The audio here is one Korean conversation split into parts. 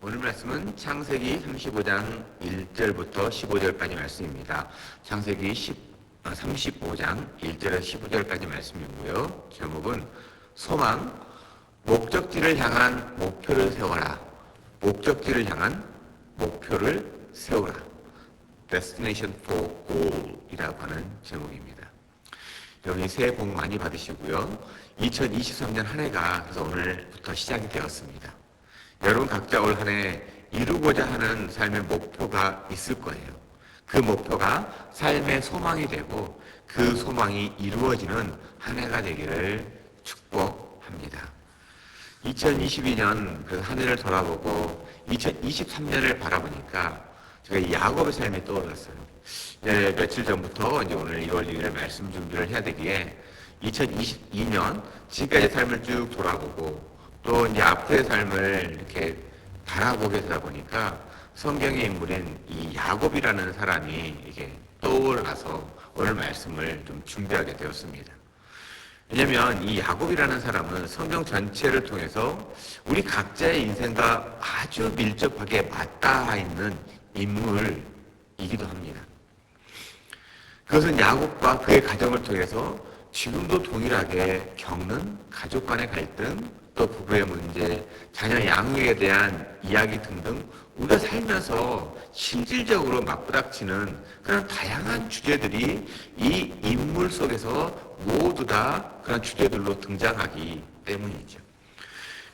오늘 말씀은 창세기 35장 1절부터 15절까지 말씀입니다. 창세기 35장 1절에서 15절까지 말씀이고요. 제목은 소망, 목적지를 향한 목표를 세워라. 목적지를 향한 목표를 세우라. Destination for Goal이라고 하는 제목입니다. 여러분 새해 복 많이 받으시고요. 2023년 한 해가 그래서 오늘부터 시작이 되었습니다. 여러분 각자 올 한 해 이루고자 하는 삶의 목표가 있을 거예요. 그 목표가 삶의 소망이 되고 그 소망이 이루어지는 한 해가 되기를 축복합니다. 2022년 그 한 해를 돌아보고 2023년을 바라보니까 제가 야곱의 삶이 떠올랐어요. 며칠 전부터 이제 오늘 1월 1일 말씀 준비를 해야 되기에 2022년 지금까지의 삶을 쭉 돌아보고 또 이제 앞으로의 삶을 이렇게 바라보게 되다 보니까 성경의 인물인 이 야곱이라는 사람이 이게 떠올라서 오늘 말씀을 좀 준비하게 되었습니다. 왜냐하면 이 야곱이라는 사람은 성경 전체를 통해서 우리 각자의 인생과 아주 밀접하게 맞닿아 있는 인물이기도 합니다. 그것은 야곱과 그의 가정을 통해서 지금도 동일하게 겪는 가족 간의 갈등, 또 부부의 문제, 자녀 양육에 대한 이야기 등등 우리가 살면서 실질적으로 맞부닥치는 그런 다양한 주제들이 이 인물 속에서 모두 다 그런 주제들로 등장하기 때문이죠.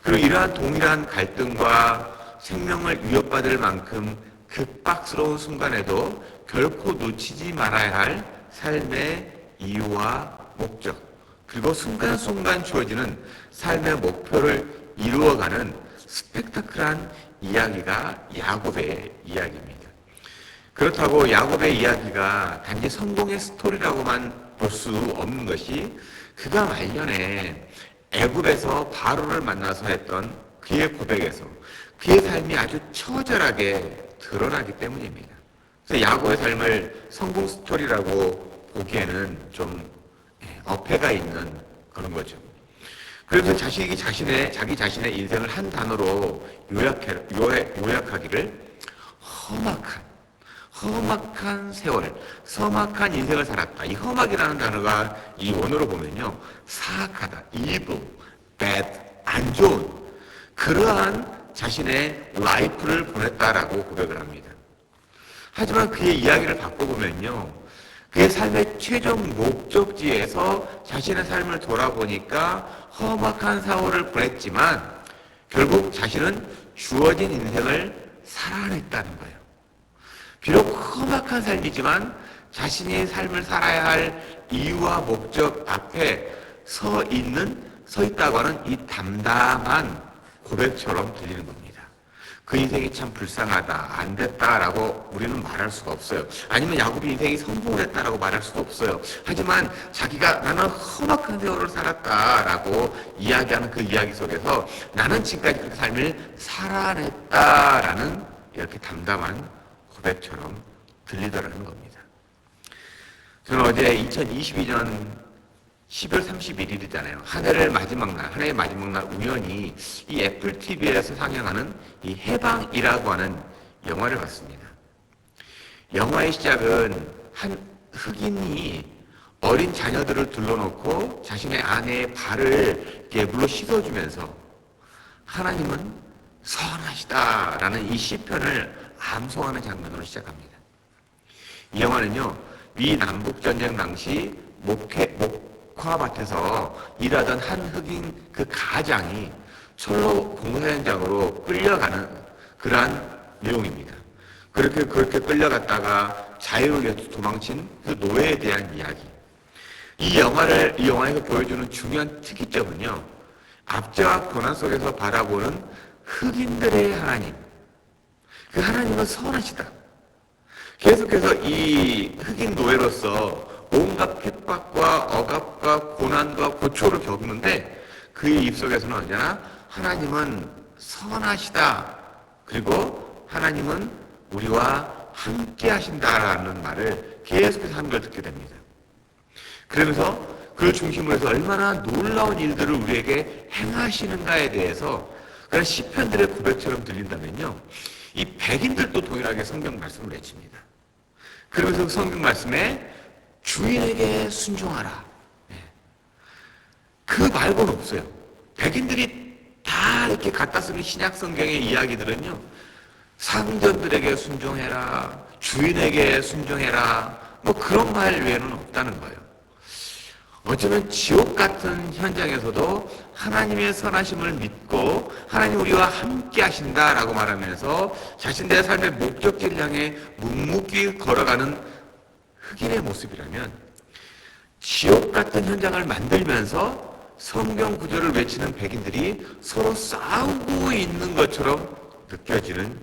그리고 이러한 동일한 갈등과 생명을 위협받을 만큼 급박스러운 순간에도 결코 놓치지 말아야 할 삶의 이유와 목적, 그리고 순간순간 주어지는 삶의 목표를 이루어가는 스펙타클한 이야기가 야곱의 이야기입니다. 그렇다고 야곱의 이야기가 단지 성공의 스토리라고만 볼 수 없는 것이 그가 말년에 애굽에서 바로를 만나서 했던 그의 고백에서 그의 삶이 아주 처절하게 드러나기 때문입니다. 그래서 야곱의 삶을 성공 스토리라고 보기에는 좀 어폐가 있는 그런 거죠. 그래서 자기 자신의 인생을 한 단어로 요약하기를 험악한 세월, 험악한 인생을 살았다. 이 험악이라는 단어가 이 원어로 보면요, 사악하다, evil, bad, 안 좋은 그러한 자신의 라이프를 보냈다라고 고백을 합니다. 하지만 그의 이야기를 바꿔보면요, 그의 삶의 최종 목적지에서 자신의 삶을 돌아보니까 험악한 세월을 보냈지만 결국 자신은 주어진 인생을 살아냈다는 거예요. 비록 험악한 삶이지만 자신의 삶을 살아야 할 이유와 목적 앞에 서 있다고 하는 이 담담한 고백처럼 들리는 겁니다. 그 인생이 참 불쌍하다, 안 됐다라고 우리는 말할 수가 없어요. 아니면 야곱이 인생이 성공했다라고 말할 수도 없어요. 하지만 자기가 나는 험악한 세월을 살았다라고 이야기하는 그 이야기 속에서 나는 지금까지 그 삶을 살아냈다라는 이렇게 담담한 고백처럼 들리더라는 겁니다. 저는 어제 2022년 10월 31일이잖아요. 한 해의 마지막 날 우연히 이 애플 TV에서 상영하는 이 해방이라고 하는 영화를 봤습니다. 영화의 시작은 한 흑인이 어린 자녀들을 둘러놓고 자신의 아내의 발을 이렇게 물로 씻어주면서 하나님은 선하시다라는 이 시편을 암송하는 장면으로 시작합니다. 이 영화는요, 미 남북전쟁 당시 목화밭에서 일하던 한 흑인 그 가장이 철로 공사 현장으로 끌려가는 그러한 내용입니다. 그렇게 끌려갔다가 자유를 위해 도망친 그 노예에 대한 이야기. 이 영화에서 보여주는 중요한 특이점은요, 압제와 고난 속에서 바라보는 흑인들의 하나님. 그 하나님은 선하시다. 계속해서 이 흑인 노예로서 온갖 핍박과 억압과 고난과 고초를 겪는데 그의 입속에서는 언제나 하나님은 선하시다. 그리고 하나님은 우리와 함께 하신다라는 말을 계속해서 하는 걸 듣게 됩니다. 그러면서 그 중심으로 해서 얼마나 놀라운 일들을 우리에게 행하시는가에 대해서 그런 시편들의 고백처럼 들린다면요, 이 백인들도 동일하게 성경 말씀을 외칩니다. 그러면서 성경 말씀에 주인에게 순종하라. 그 말고는 없어요. 백인들이 다 이렇게 갖다 쓰는 신약 성경의 이야기들은요, 상전들에게 순종해라, 주인에게 순종해라, 뭐 그런 말 외에는 없다는 거예요. 어쩌면 지옥 같은 현장에서도 하나님의 선하심을 믿고 하나님 우리와 함께 하신다라고 말하면서 자신들의 삶의 목적지를 향해 묵묵히 걸어가는 흑인의 모습이라면, 지옥 같은 현장을 만들면서 성경 구절을 외치는 백인들이 서로 싸우고 있는 것처럼 느껴지는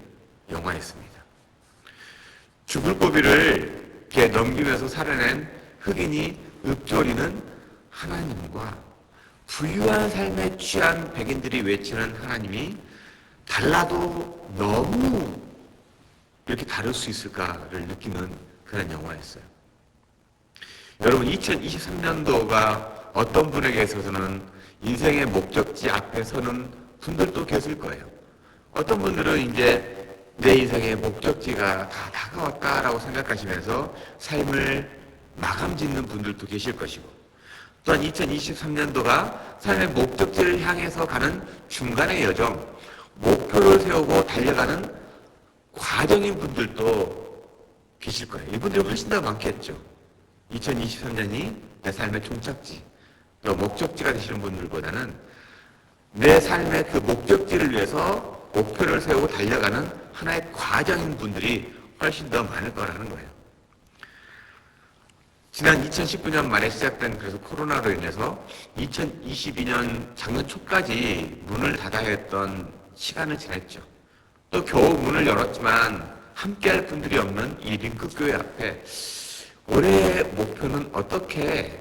영화였습니다. 죽을 고비를 이렇게 넘기면서 살아낸 흑인이 읊조리는 하나님과 부유한 삶에 취한 백인들이 외치는 하나님이 달라도 너무 이렇게 다를 수 있을까를 느끼는 그런 영화였어요. 여러분, 2023년도가 어떤 분에게 있어서는 인생의 목적지 앞에 서는 분들도 계실 거예요. 어떤 분들은 이제 내 인생의 목적지가 다 다가왔다라고 생각하시면서 삶을 마감 짓는 분들도 계실 것이고, 또한 2023년도가 삶의 목적지를 향해서 가는 중간의 여정, 목표를 세우고 달려가는 과정인 분들도 계실 거예요. 이분들이 훨씬 더 많겠죠. 2023년이 내 삶의 종착지, 또 목적지가 되시는 분들보다는 내 삶의 그 목적지를 위해서 목표를 세우고 달려가는 하나의 과정인 분들이 훨씬 더 많을 거라는 거예요. 지난 2019년 말에 시작된 그래서 코로나로 인해서 2022년 작년 초까지 문을 닫아야 했던 시간을 지났죠. 또 겨우 문을 열었지만 함께할 분들이 없는 이 링크교회 앞에 올해의 목표는 어떻게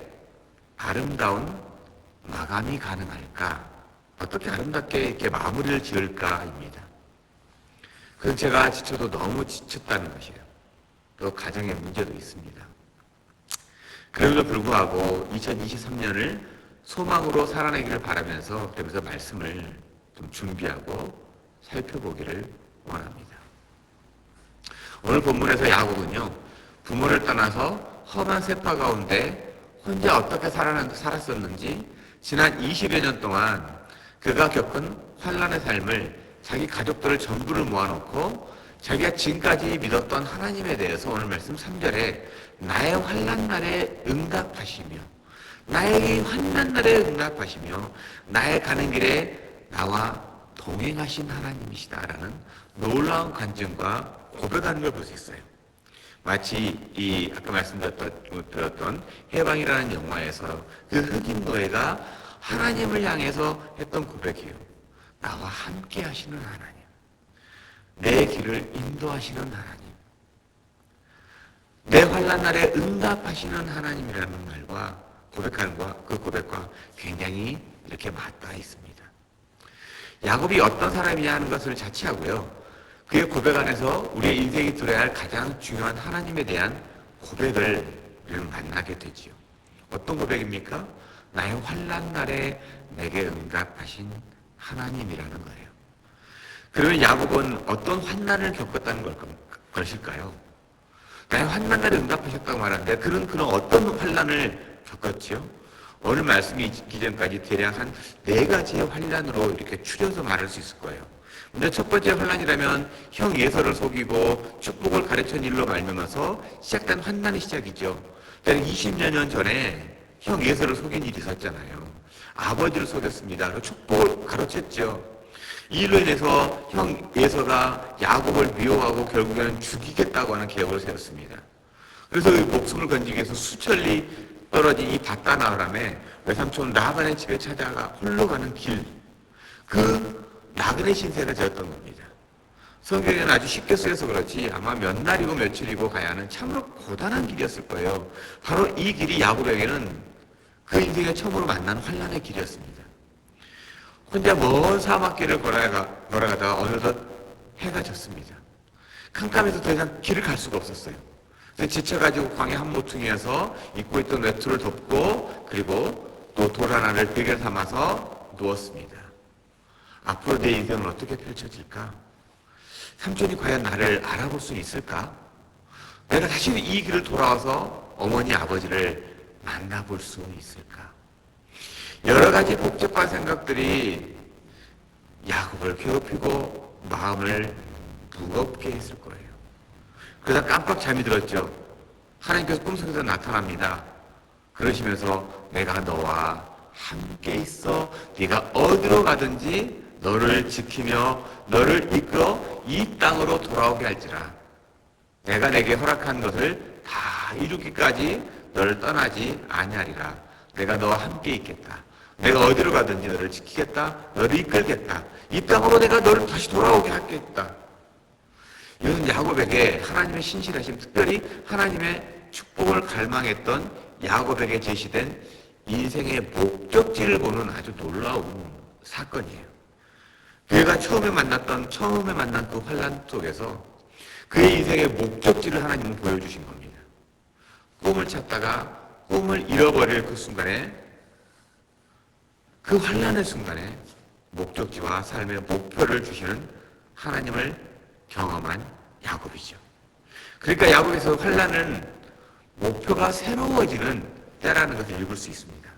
아름다운 마감이 가능할까? 어떻게 아름답게 이렇게 마무리를 지을까입니다. 그래서 제가 지쳐도 너무 지쳤다는 것이에요. 또 가정의 문제도 있습니다. 그럼에도 불구하고 2023년을 소망으로 살아내기를 바라면서 그러면서 말씀을 좀 준비하고 살펴보기를 원합니다. 오늘 본문에서 야곱은요, 부모를 떠나서 험한 세파 가운데 혼자 어떻게 살았었는지 지난 20여 년 동안 그가 겪은 환난의 삶을, 자기 가족들을 전부를 모아놓고 자기가 지금까지 믿었던 하나님에 대해서 오늘 말씀 3절에 나의 환난 날에 응답하시며, 나에게 환난 날에 응답하시며 나의 가는 길에 나와 동행하신 하나님이시다라는 놀라운 간증과 고백하는 걸 볼 수 있어요. 마치 이 아까 말씀드렸던 해방이라는 영화에서 그 흑인 노예가 하나님을 향해서 했던 고백이에요. 나와 함께 하시는 하나님, 내 길을 인도하시는 하나님, 내 환난 날에 응답하시는 하나님이라는 말과 고백하는 그 고백과 굉장히 이렇게 맞닿아 있습니다. 야곱이 어떤 사람이냐 하는 것을 자체하고요, 그의 고백 안에서 우리의 인생이 들어야 할 가장 중요한 하나님에 대한 고백을 우리는 만나게 되지요. 어떤 고백입니까? 나의 환난 날에 내게 응답하신 하나님이라는 거예요. 그러면 야곱은 어떤 환난을 겪었다는 것일까요? 나의 환난 날에 응답하셨다고 말하는데 그는 어떤 환난을 겪었지요? 오늘 말씀이 있기 전까지 대략 한 4가지의 환난으로 이렇게 추려서 말할 수 있을 거예요. 근데 첫 번째 환난이라면 형 예서를 속이고 축복을 가르친 일로 말미암아서 시작된 환난의 시작이죠. 대략 20여 년 전에 형 예서를 속인 일이 있었잖아요. 아버지를 속였습니다. 축복을 가르쳤죠. 이 일로 인해서 형 예서가 야곱을 미워하고 결국에는 죽이겠다고 하는 계획을 세웠습니다. 그래서 목숨을 건지기 위해서 수천리 떨어진 이 바다나아람에 외삼촌 라반의 집에 찾아가 홀로 가는 길, 그 나그네 신세가 되었던 겁니다. 성경에는 아주 쉽게 쓰여서 그렇지 아마 몇 날이고 며칠이고 가야 하는 참으로 고단한 길이었을 거예요. 바로 이 길이 야곱에게는 그 인생에 처음으로 만난 환난의 길이었습니다. 혼자 먼 사막길을 걸어가다가 어느덧 해가 졌습니다. 캄캄해서 더 이상 길을 갈 수가 없었어요. 그래서 지쳐가지고 광야 한 모퉁이에서 입고 있던 외투를 덮고 그리고 또 돌 하나를 베개 삼아서 누웠습니다. 앞으로 내 인생은 어떻게 펼쳐질까? 삼촌이 과연 나를 알아볼 수 있을까? 내가 다시 이 길을 돌아와서 어머니, 아버지를 만나볼 수 있을까? 여러 가지 복잡한 생각들이 야곱을 괴롭히고 마음을 무겁게 했을 거예요. 그러다 깜빡 잠이 들었죠. 하나님께서 꿈속에서 나타납니다. 그러시면서 내가 너와 함께 있어. 네가 어디로 가든지 너를 지키며 너를 이끌어 이 땅으로 돌아오게 할지라. 내가 내게 허락한 것을 다 이루기까지 너를 떠나지 아니하리라. 내가 너와 함께 있겠다. 내가 어디로 가든지 너를 지키겠다. 너를 이끌겠다. 이 땅으로 내가 너를 다시 돌아오게 하겠다. 이것은 야곱에게 하나님의 신실하심, 특별히 하나님의 축복을 갈망했던 야곱에게 제시된 인생의 목적지를 보는 아주 놀라운 사건이에요. 그가 처음에 만난 그 환란 속에서 그의 인생의 목적지를 하나님은 보여주신 겁니다. 꿈을 찾다가 꿈을 잃어버릴 그 순간에, 그 환란의 순간에 목적지와 삶의 목표를 주시는 하나님을 경험한 야곱이죠. 그러니까 야곱에서 환란은 목표가 새로워지는 때라는 것을 읽을 수 있습니다.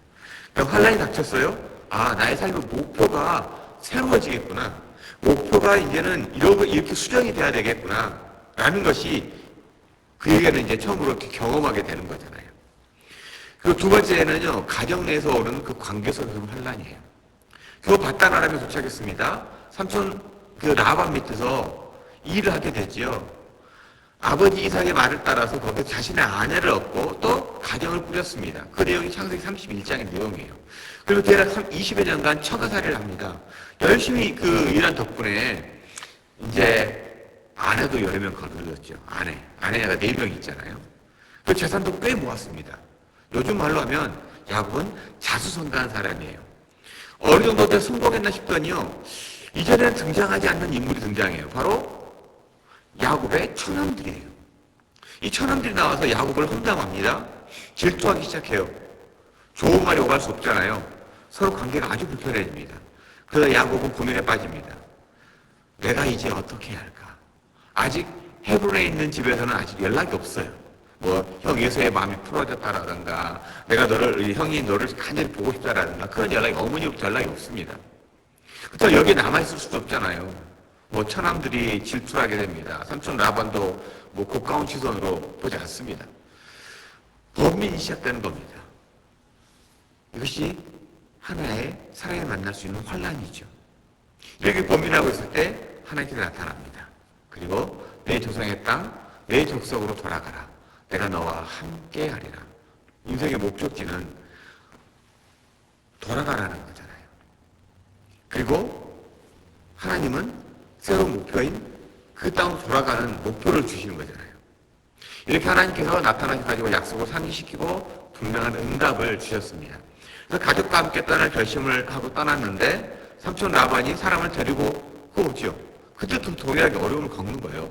그러니까 환란이 닥쳤어요. 아, 나의 삶의 목표가 새로워지겠구나. 목표가 이제는 이렇게 수정이 돼야 되겠구나. 라는 것이 그에게는 이제 처음으로 이렇게 경험하게 되는 거잖아요. 그리고 두 번째는요, 가정 내에서 오는 그 관계 속에서 환란이에요. 겨우 바단 아람에 도착했습니다. 삼촌 그 라반 밑에서 일을 하게 되지요. 아버지 이삭의 말을 따라서 거기서 자신의 아내를 얻고 또 가정을 꾸렸습니다. 그 내용이 창세기 31장의 내용이에요. 그리고 대략 20여 년간 처가살이를 합니다. 열심히 그 일한 덕분에 이제 아내도 여러 명 거느렸죠. 아내가 4명 있잖아요. 그 재산도 꽤 모았습니다. 요즘 말로 하면 야곱은 자수성가한 사람이에요. 어느 정도 때 성공했나 싶더니요, 이전에는 등장하지 않는 인물이 등장해요. 바로 야곱의 처남들이에요. 이 처남들이 나와서 야곱을 험담합니다. 질투하기 시작해요. 좋은 말이 오갈 수 없잖아요. 서로 관계가 아주 불편해집니다. 그러다 야곱은 고민에 빠집니다. 내가 이제 어떻게 해야 할까? 아직 헤브론에 있는 집에서는 아직 연락이 없어요. 형 예수의 마음이 풀어졌다라든가, 형이 너를 간절히 보고 싶다라든가, 그런 연락이, 어머니부터 연락이 없습니다. 그렇다고 여기에 남아있을 수도 없잖아요. 처남들이 질투하게 됩니다. 삼촌 라반도 고가운 시선으로 보지 않습니다. 범민이 시작되는 겁니다. 이것이 하나의 사랑에 만날 수 있는 환란이죠. 이렇게 고민하고 있을 때 하나님께서 나타납니다. 그리고 내 조상의 땅, 내 족속으로 돌아가라. 내가 너와 함께 하리라. 인생의 목적지는 돌아가라는 거잖아요. 그리고 하나님은 새로운 목표인 그 땅으로 돌아가는 목표를 주시는 거잖아요. 이렇게 하나님께서 나타나셔가지고 약속을 상기시키고 분명한 응답을 주셨습니다. 그래서 가족과 함께 떠날 결심을 하고 떠났는데 삼촌 라반이 사람을 데리고 오죠. 그때 좀 동일하게 어려움을 겪는 거예요.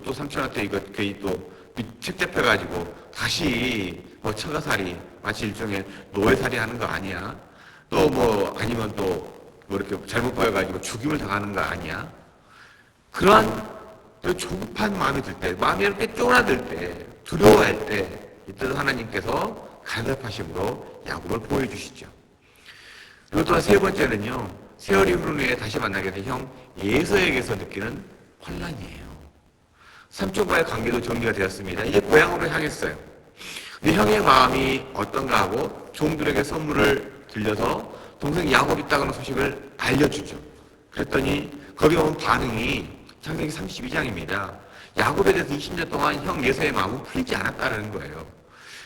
또 삼촌한테 괜히 또 책잡혀가지고 다시 처가살이, 마치 일종의 노예살이 하는 거 아니야? 아니면 이렇게 잘못 보여가지고 죽임을 당하는 거 아니야? 그러한 조급한 마음이 들 때, 마음이 이렇게 쪼그라들 때, 두려워할 때, 이때도 하나님께서 간섭하심으로 야곱을 보여주시죠. 그리고 또 세 번째는요, 세월이 흐른 후에 다시 만나게 된 형 예서에게서 느끼는 환란이에요. 삼촌과의 관계도 정리가 되었습니다. 이제 고향으로 향했어요. 근데 형의 마음이 어떤가 하고 종들에게 선물을 들려서 동생 야곱이 있다는 소식을 알려주죠. 그랬더니 거기 온 반응이 창세기 32장입니다. 야곱에 대해서 20년 동안 형 예서의 마음은 풀리지 않았다는 거예요.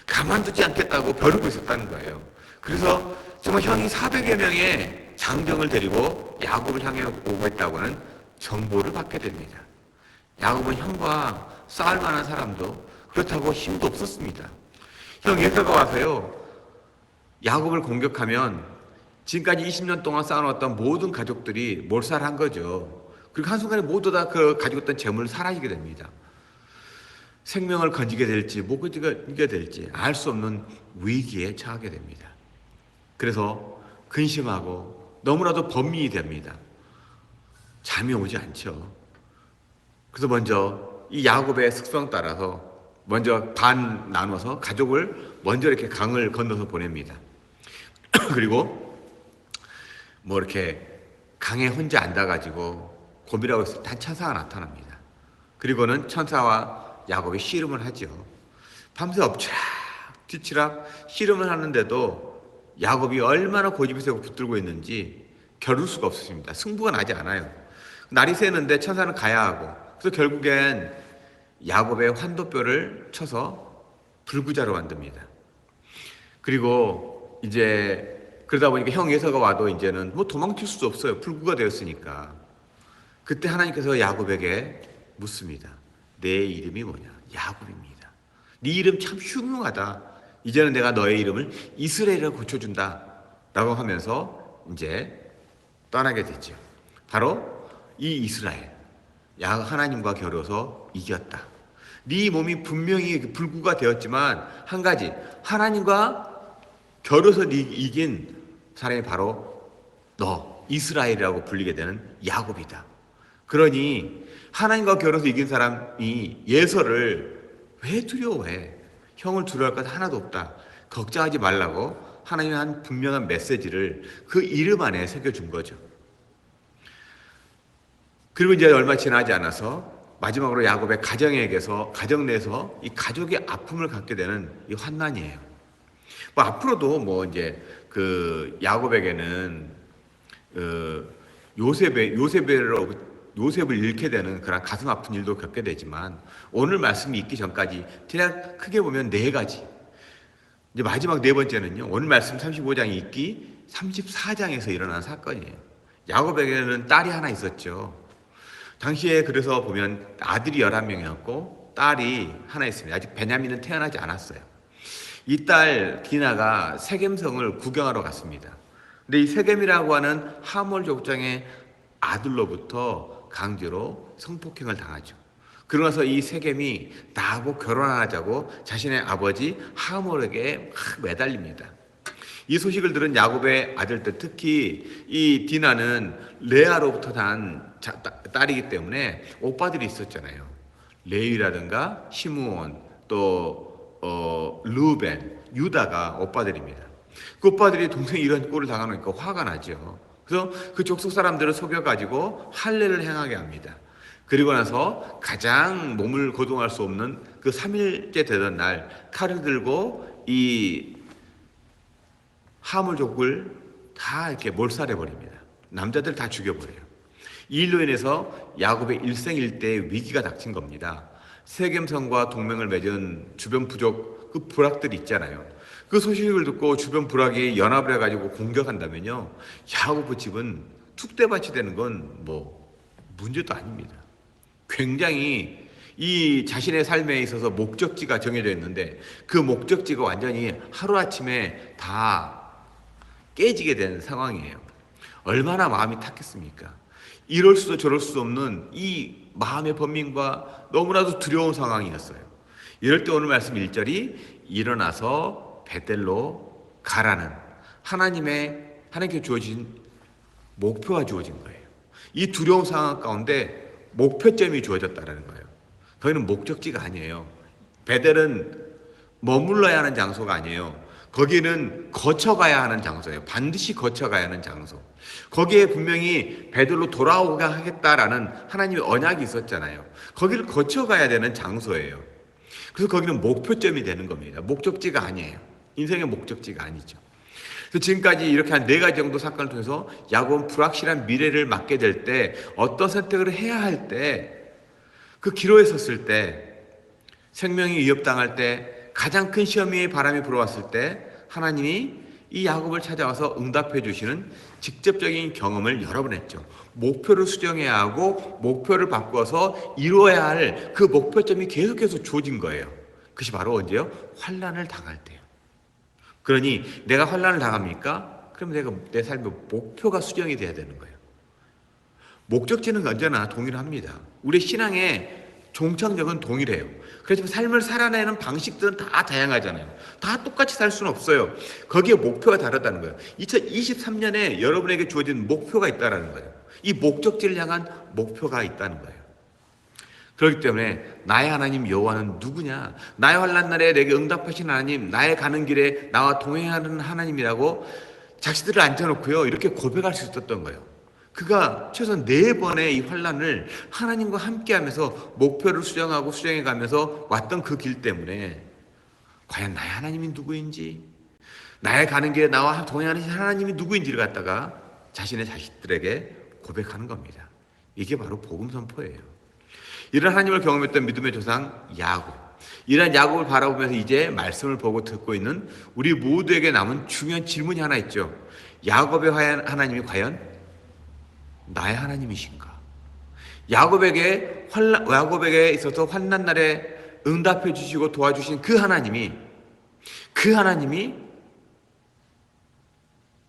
가만두지 않겠다고 벼르고 있었다는 거예요. 그래서 정말 형이 400여 명의 장정을 데리고 야곱을 향해 오고 있다고는 정보를 받게 됩니다. 야곱은 형과 싸울 만한 사람도 그렇다고 힘도 없었습니다. 형 예서가 와서요, 야곱을 공격하면 지금까지 20년 동안 쌓아놓았던 모든 가족들이 몰살한 거죠. 그리고 한순간에 모두 다 가지고 있던 재물을 사라지게 됩니다. 생명을 건지게 될지 못 건지게 될지 알 수 없는 위기에 처하게 됩니다. 그래서 근심하고 너무나도 범민이 됩니다. 잠이 오지 않죠. 그래서 먼저 이 야곱의 습성 따라서 먼저 반 나눠서 가족을 먼저 이렇게 강을 건너서 보냅니다. 그리고 뭐 이렇게 강에 혼자 앉아가지고 고민하고 있을 때 한 천사가 나타납니다. 그리고는 천사와 야곱이 씨름을 하죠. 밤새 엎치락 뒤치락 씨름을 하는데도 야곱이 얼마나 고집이 세고 붙들고 있는지 겨룰 수가 없습니다. 승부가 나지 않아요. 날이 새는데 천사는 가야 하고, 그래서 결국엔 야곱의 환도뼈를 쳐서 불구자로 만듭니다. 그리고 이제 그러다 보니까 형 에서가 와도 이제는 뭐 도망칠 수도 없어요. 불구가 되었으니까. 그때 하나님께서 야곱에게 묻습니다. 내 이름이 뭐냐? 야곱입니다. 네 이름 참 흉흉하다. 이제는 내가 너의 이름을 이스라엘이라고 고쳐준다. 라고 하면서 이제 떠나게 됐죠. 바로 이 이스라엘. 하나님과 겨뤄서 이겼다. 네 몸이 분명히 불구가 되었지만 한 가지, 하나님과 겨뤄서 이긴 사람이 바로 너 이스라엘이라고 불리게 되는 야곱이다. 그러니 하나님과 겨뤄서 이긴 사람이 예서를 왜 두려워해? 형을 두려워할 것 하나도 없다. 걱정하지 말라고 하나님이 한 분명한 메시지를 그 이름 안에 새겨준 거죠. 그리고 이제 얼마 지나지 않아서 마지막으로 야곱의 가정 내에서 이 가족의 아픔을 갖게 되는 이 환난이에요. 뭐 앞으로도 뭐 이제 그 야곱에게는 요셉을 잃게 되는 그런 가슴 아픈 일도 겪게 되지만, 오늘 말씀이 있기 전까지 대략 크게 보면 네 가지. 이제 마지막 네 번째는요, 오늘 말씀 35장이 있기 34장에서 일어난 사건이에요. 야곱에게는 딸이 하나 있었죠. 당시에 그래서 보면 아들이 11명이었고 딸이 하나 있습니다. 아직 베냐민은 태어나지 않았어요. 이 딸 디나가 세겜성을 구경하러 갔습니다. 근데 이 세겜이라고 하는 하몰 족장의 아들로부터 강제로 성폭행을 당하죠. 그러고 나서 이 세겜이 나하고 결혼하자고 자신의 아버지 하몰에게 막 매달립니다. 이 소식을 들은 야곱의 아들들, 특히 이 디나는 레아로부터 난 딸이기 때문에 오빠들이 있었잖아요. 레위라든가 시므온, 또 르우벤, 유다가 오빠들입니다. 그 오빠들이 동생이 이런 꼴을 당하니까 화가 나죠. 그래서 그 족속 사람들을 속여가지고 할례를 행하게 합니다. 그리고 나서 가장 몸을 거동할 수 없는 그 3일째 되던 날 칼을 들고 이 하물족을 다 이렇게 몰살해버립니다. 남자들 다 죽여버려요. 이 일로 인해서 야곱의 일생일대의 위기가 닥친 겁니다. 세겜성과 동맹을 맺은 주변 부족 그 부락들이 있잖아요. 그 소식을 듣고 주변 부락이 연합을 해가지고 공격한다면요, 야곱 집은 툭대밭이 되는 건 뭐 문제도 아닙니다. 굉장히 이 자신의 삶에 있어서 목적지가 정해져 있는데 그 목적지가 완전히 하루아침에 다 깨지게 된 상황이에요. 얼마나 마음이 탔겠습니까? 이럴 수도 저럴 수도 없는 이 마음의 번민과 너무나도 두려운 상황이었어요. 이럴 때 오늘 말씀 1절이 일어나서 베델로 가라는 하나님께 주어진 목표가 주어진 거예요. 이 두려운 상황 가운데 목표점이 주어졌다는 거예요. 거기는 목적지가 아니에요. 베델은 머물러야 하는 장소가 아니에요. 거기는 거쳐가야 하는 장소예요. 반드시 거쳐가야 하는 장소. 거기에 분명히 베들로 돌아오게 하겠다라는 하나님의 언약이 있었잖아요. 거기를 거쳐가야 되는 장소예요. 그래서 거기는 목표점이 되는 겁니다. 목적지가 아니에요. 인생의 목적지가 아니죠. 그래서 지금까지 이렇게 한 4가지 정도 사건을 통해서 야곱은 불확실한 미래를 맞게 될 때, 어떤 선택을 해야 할 때, 그 기로에 섰을 때, 생명이 위협당할 때, 가장 큰 시험이 바람이 불어왔을 때 하나님이 이 야곱을 찾아와서 응답해 주시는 직접적인 경험을 여러 번 했죠. 목표를 수정해야 하고 목표를 바꿔서 이루어야 할 그 목표점이 계속해서 주어진 거예요. 그것이 바로 언제요? 환난을 당할 때요. 그러니 내가 환난을 당합니까? 그럼 내가 내 삶의 목표가 수정이 돼야 되는 거예요. 목적지는 언제나 동일합니다. 우리 신앙의 종착역은 동일해요. 그렇지만 삶을 살아내는 방식들은 다 다양하잖아요. 다 똑같이 살 수는 없어요. 거기에 목표가 다르다는 거예요. 2023년에 여러분에게 주어진 목표가 있다는 거예요. 이 목적지를 향한 목표가 있다는 거예요. 그렇기 때문에 나의 하나님 여호와는 누구냐? 나의 환난 날에 내게 응답하신 하나님, 나의 가는 길에 나와 동행하는 하나님이라고 자식들을 앉혀놓고요, 이렇게 고백할 수 있었던 거예요. 그가 최소 4번의 이 환난을 하나님과 함께하면서 목표를 수정하고 수정해가면서 왔던 그 길 때문에 과연 나의 하나님이 누구인지, 나의 가는 길에 나와 동행하는 하나님이 누구인지를 갖다가 자신의 자식들에게 고백하는 겁니다. 이게 바로 복음 선포예요. 이런 하나님을 경험했던 믿음의 조상 야곱, 이런 야곱을 바라보면서 이제 말씀을 보고 듣고 있는 우리 모두에게 남은 중요한 질문이 하나 있죠. 야곱의 하나님이 과연 나의 하나님이신가? 야곱에게 있어서 환난 날에 응답해 주시고 도와주신 그 하나님이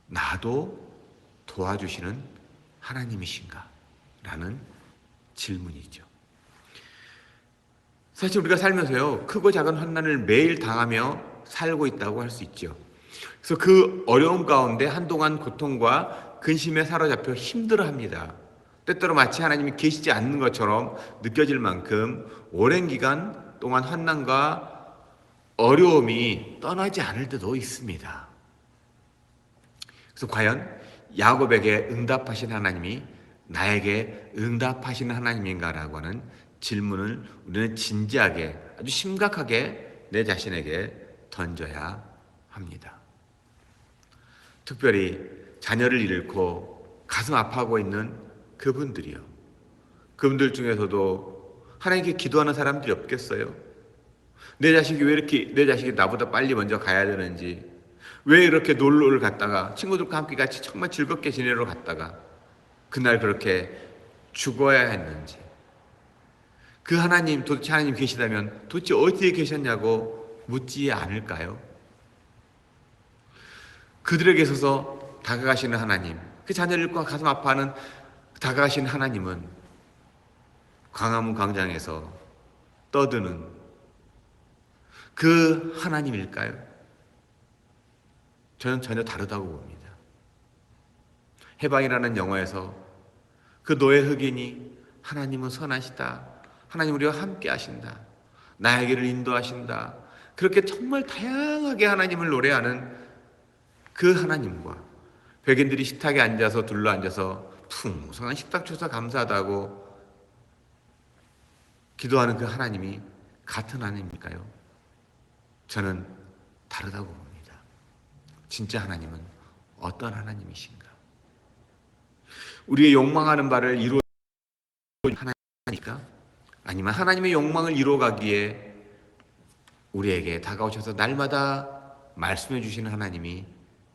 나도 도와주시는 하나님이신가? 라는 질문이죠. 사실 우리가 살면서요, 크고 작은 환난을 매일 당하며 살고 있다고 할 수 있죠. 그래서 그 어려움 가운데 한동안 고통과 근심에 사로잡혀 힘들어합니다. 때때로 마치 하나님이 계시지 않는 것처럼 느껴질 만큼 오랜 기간 동안 환난과 어려움이 떠나지 않을 때도 있습니다. 그래서 과연 야곱에게 응답하신 하나님이 나에게 응답하시는 하나님인가라고 하는 질문을 우리는 진지하게, 아주 심각하게 내 자신에게 던져야 합니다. 특별히 자녀를 잃고 가슴 아파하고 있는 그분들이요. 그분들 중에서도 하나님께 기도하는 사람들이 없겠어요? 내 자식이 나보다 빨리 먼저 가야 되는지, 왜 이렇게 놀러를 갔다가 친구들과 함께 같이 정말 즐겁게 지내러 갔다가 그날 그렇게 죽어야 했는지, 그 하나님, 도대체 하나님 계시다면 도대체 어디에 계셨냐고 묻지 않을까요? 그들에게 있어서 다가가시는 하나님, 그 자녀를 잃고 가슴 아파하는 다가가시는 하나님은 광화문 광장에서 떠드는 그 하나님일까요? 저는 전혀 다르다고 봅니다. 해방이라는 영화에서 그 노예 흑인이 하나님은 선하시다, 하나님 우리와 함께 하신다, 나의 길을 인도하신다, 그렇게 정말 다양하게 하나님을 노래하는 그 하나님과 백인들이 식탁에 앉아서 둘러앉아서 풍성한 식탁 주셔서 감사하다고 기도하는 그 하나님이 같은 하나님일까요? 저는 다르다고 봅니다. 진짜 하나님은 어떤 하나님이신가? 우리의 욕망하는 바를 이루어 하나님입니까? 아니면 하나님의 욕망을 이루어가기에 우리에게 다가오셔서 날마다 말씀해 주시는 하나님이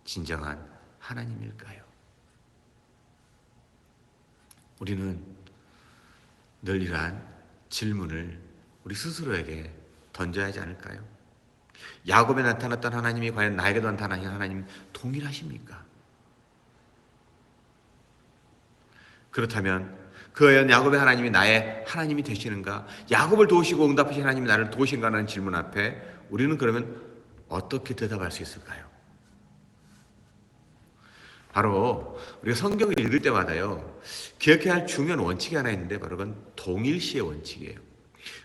진정한 하나님일까요? 우리는 늘 이러한 질문을 우리 스스로에게 던져야 하지 않을까요? 야곱에 나타났던 하나님이 과연 나에게도 나타나신 하나님 동일하십니까? 그렇다면 그 야곱의 하나님이 나의 하나님이 되시는가? 야곱을 도우시고 응답하신 하나님이 나를 도우신가 하는 질문 앞에 우리는 그러면 어떻게 대답할 수 있을까요? 바로 우리가 성경을 읽을 때마다요, 기억해야 할 중요한 원칙이 하나 있는데 바로 그건 동일시의 원칙이에요.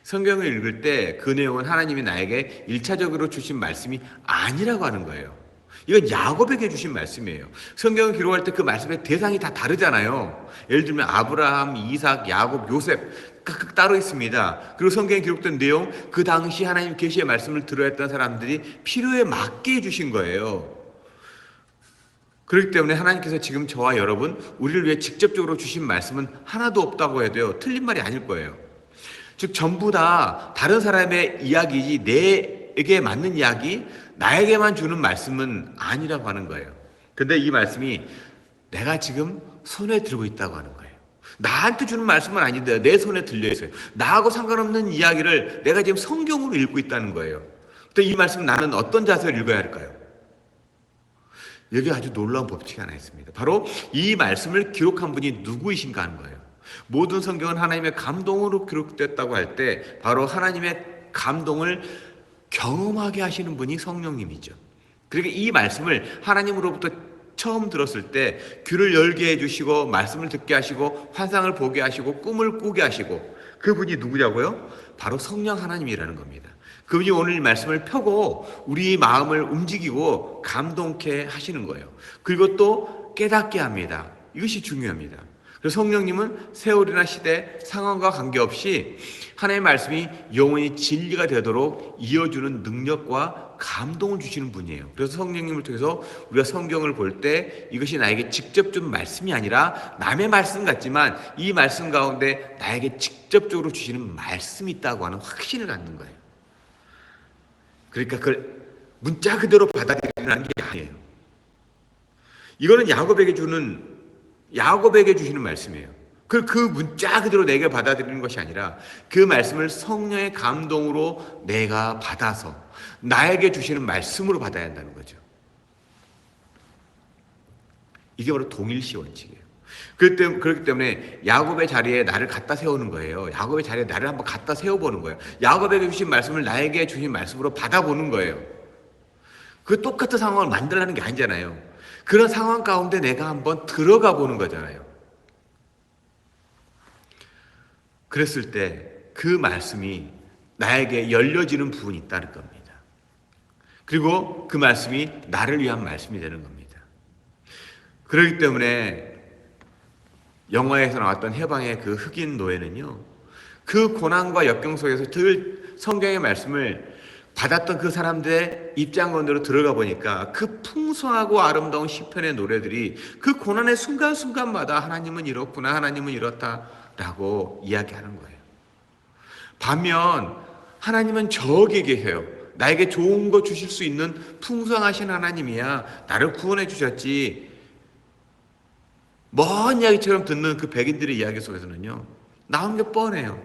성경을 읽을 때 그 내용은 하나님이 나에게 1차적으로 주신 말씀이 아니라고 하는 거예요. 이건 야곱에게 주신 말씀이에요. 성경을 기록할 때 그 말씀의 대상이 다 다르잖아요. 예를 들면 아브라함, 이삭, 야곱, 요셉 각각 따로 있습니다. 그리고 성경에 기록된 내용, 그 당시 하나님 계시의 말씀을 들어야 했던 사람들이 필요에 맞게 해주신 거예요. 그렇기 때문에 하나님께서 지금 저와 여러분, 우리를 위해 직접적으로 주신 말씀은 하나도 없다고 해도요, 틀린 말이 아닐 거예요. 즉 전부 다 다른 사람의 이야기이지 내게 맞는 이야기, 나에게만 주는 말씀은 아니라고 하는 거예요. 근데 이 말씀이 내가 지금 손에 들고 있다고 하는 거예요. 나한테 주는 말씀은 아닌데 내 손에 들려 있어요. 나하고 상관없는 이야기를 내가 지금 성경으로 읽고 있다는 거예요. 근데 이 말씀 나는 어떤 자세로 읽어야 할까요? 여기 아주 놀라운 법칙이 하나 있습니다. 바로 이 말씀을 기록한 분이 누구이신가 하는 거예요. 모든 성경은 하나님의 감동으로 기록됐다고 할 때 바로 하나님의 감동을 경험하게 하시는 분이 성령님이죠. 그러니까 이 말씀을 하나님으로부터 처음 들었을 때 귀를 열게 해주시고 말씀을 듣게 하시고 환상을 보게 하시고 꿈을 꾸게 하시고, 그분이 누구냐고요? 바로 성령 하나님이라는 겁니다. 그분이 오늘 이 말씀을 펴고 우리 마음을 움직이고 감동케 하시는 거예요. 그리고 또 깨닫게 합니다. 이것이 중요합니다. 그래서 성령님은 세월이나 시대, 상황과 관계없이 하나님의 말씀이 영원히 진리가 되도록 이어주는 능력과 감동을 주시는 분이에요. 그래서 성령님을 통해서 우리가 성경을 볼 때 이것이 나에게 직접 준 말씀이 아니라 남의 말씀 같지만 이 말씀 가운데 나에게 직접적으로 주시는 말씀이 있다고 하는 확신을 갖는 거예요. 그러니까 그걸 문자 그대로 받아들이는 게 아니에요. 이거는 야곱에게 주시는 말씀이에요. 그 문자 그대로 내게 받아들이는 것이 아니라 그 말씀을 성령의 감동으로 내가 받아서 나에게 주시는 말씀으로 받아야 한다는 거죠. 이게 바로 동일시 원칙이에요. 그렇기 때문에 야곱의 자리에 나를 갖다 세우는 거예요. 야곱의 자리에 나를 한번 갖다 세워보는 거예요. 야곱에게 주신 말씀을 나에게 주신 말씀으로 받아보는 거예요. 그 똑같은 상황을 만들라는 게 아니잖아요. 그런 상황 가운데 내가 한번 들어가 보는 거잖아요. 그랬을 때 그 말씀이 나에게 열려지는 부분이 있다는 겁니다. 그리고 그 말씀이 나를 위한 말씀이 되는 겁니다. 그렇기 때문에 영화에서 나왔던 해방의 그 흑인 노예는요, 그 고난과 역경 속에서 늘 성경의 말씀을 받았던 그 사람들의 입장권으로 들어가 보니까 그 풍성하고 아름다운 시편의 노래들이 그 고난의 순간순간마다 하나님은 이렇구나, 하나님은 이렇다라고 이야기하는 거예요. 반면 하나님은 저기에 계세요. 나에게 좋은 거 주실 수 있는 풍성하신 하나님이야. 나를 구원해 주셨지. 먼 이야기처럼 듣는 그 백인들의 이야기 속에서는요, 나온 게 뻔해요.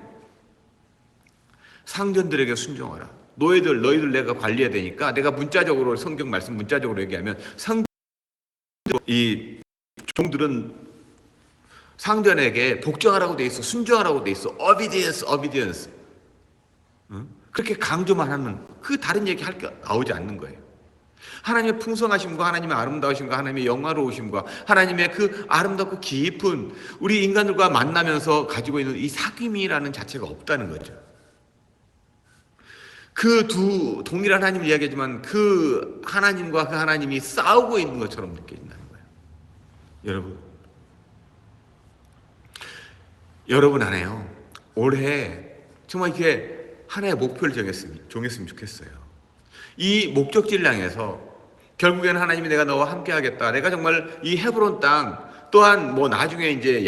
상전들에게 순종하라. 너희들 내가 관리해야 되니까 내가 문자적으로 성경 말씀 문자적으로 얘기하면 이 종들은 상전에게 복종하라고 돼 있어, 순종하라고 돼 있어, obedience. 그렇게 강조만 하면 그 다른 얘기 할 게 나오지 않는 거예요. 하나님의 풍성하심과 하나님의 아름다우심과 하나님의 영화로우심과 하나님의 그 아름답고 깊은 우리 인간들과 만나면서 가지고 있는 이 사귐이라는 자체가 없다는 거죠. 그 두 동일한 하나님을 이야기하지만 그 하나님과 그 하나님이 싸우고 있는 것처럼 느껴진다는 거예요. 여러분 안에요. 올해 정말 이렇게 하나의 목표를 정했으면 좋겠어요. 이 목적지를 향해서 결국에는 하나님이 내가 너와 함께 하겠다. 내가 정말 이 헤브론 땅 또한 뭐 나중에 이제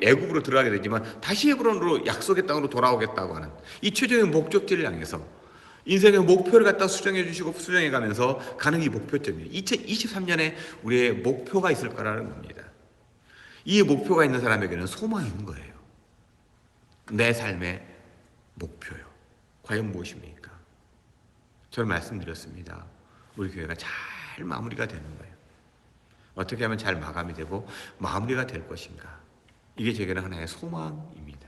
애굽으로 들어가게 되지만 다시 헤브론으로 약속의 땅으로 돌아오겠다고 하는 이 최종의 목적지를 향해서 인생의 목표를 갖다 수정해 주시고 수정해 가면서 가는 이 목표점이에요. 2023년에 우리의 목표가 있을 거라는 겁니다. 이 목표가 있는 사람에게는 소망이 있는 거예요. 내 삶의 목표요. 과연 무엇입니까? 저는 말씀드렸습니다. 우리 교회가 잘 마무리가 되는 거예요. 어떻게 하면 잘 마감이 되고 마무리가 될 것인가? 이게 제게는 하나의 소망입니다.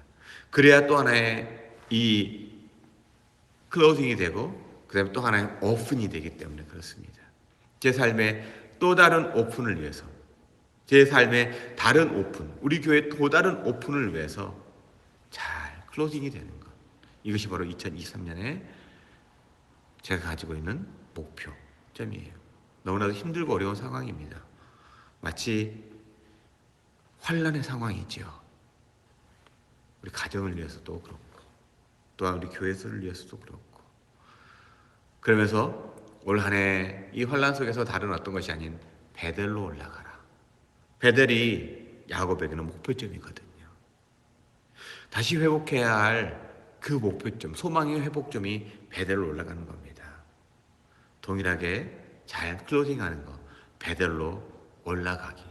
그래야 또 하나의 이 클로징이 되고 그 다음에 또 하나의 오픈이 되기 때문에 그렇습니다. 제 삶의 또 다른 오픈을 위해서, 제 삶의 다른 오픈, 우리 교회의 또 다른 오픈을 위해서 잘 클로징이 되는 것, 이것이 바로 2023년에 제가 가지고 있는 목표점이에요. 너무나도 힘들고 어려운 상황입니다. 마치 환난의 상황이지요. 우리 가정을 위해서도 그렇고 또한 우리 교회를 위해서도 그렇고, 그러면서 올 한 해 이 환난 속에서 다른 어떤 것이 아닌 베델로 올라가라. 베델이 야곱에게는 목표점이거든요. 다시 회복해야 할 그 목표점, 소망의 회복점이 베델로 올라가는 겁니다. 동일하게 잘 클로징하는 거, 베델로 올라가기.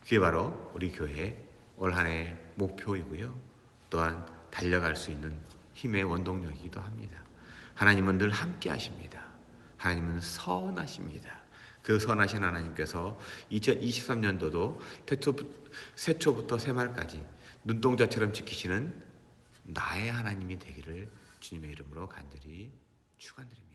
그게 바로 우리 교회의 올 한 해의 목표이고요. 또한 달려갈 수 있는 힘의 원동력이기도 합니다. 하나님은 늘 함께 하십니다. 하나님은 선하십니다. 그 선하신 하나님께서 2023년도도 새초부터 새말까지 눈동자처럼 지키시는 나의 하나님이 되기를 주님의 이름으로 간절히 축원드립니다.